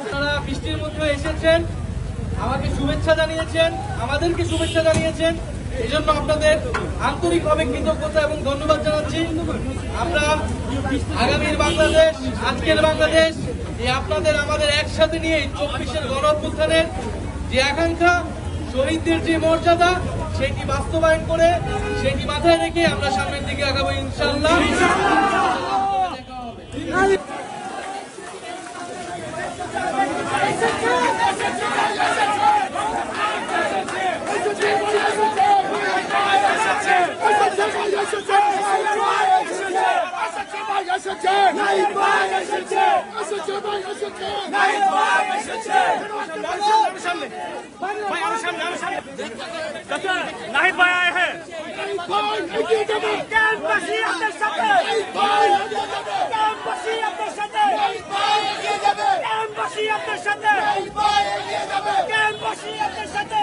আপনারা বৃষ্টির মধ্যে এসেছেন, আমাকে শুভেচ্ছা জানিয়েছেন, আমাদেরকে শুভেচ্ছা জানিয়েছেন, এই জন্য আপনাদের আন্তরিকভাবে কৃতজ্ঞতা এবং ধন্যবাদ জানাচ্ছি। আমরা আগামীর বাংলাদেশ, আজকের বাংলাদেশ, এই আপনাদের আমাদের একসাথে নিয়ে 24-এর গণঅভ্যুত্থানের যে আকাঙ্ক্ষা, শহীদদের যে মর্যাদা, সেটি বাস্তবায়ন করে, সেটি মাথায় রেখে আমরা সামনের দিকে আগাবো ইনশাআল্লাহ। नाहिद भाई आए हैं। कैंपसी अपने साथे, कैंपसी अपने साथे, कैंपसी अपने साथे, कैंपसी अपने साथे।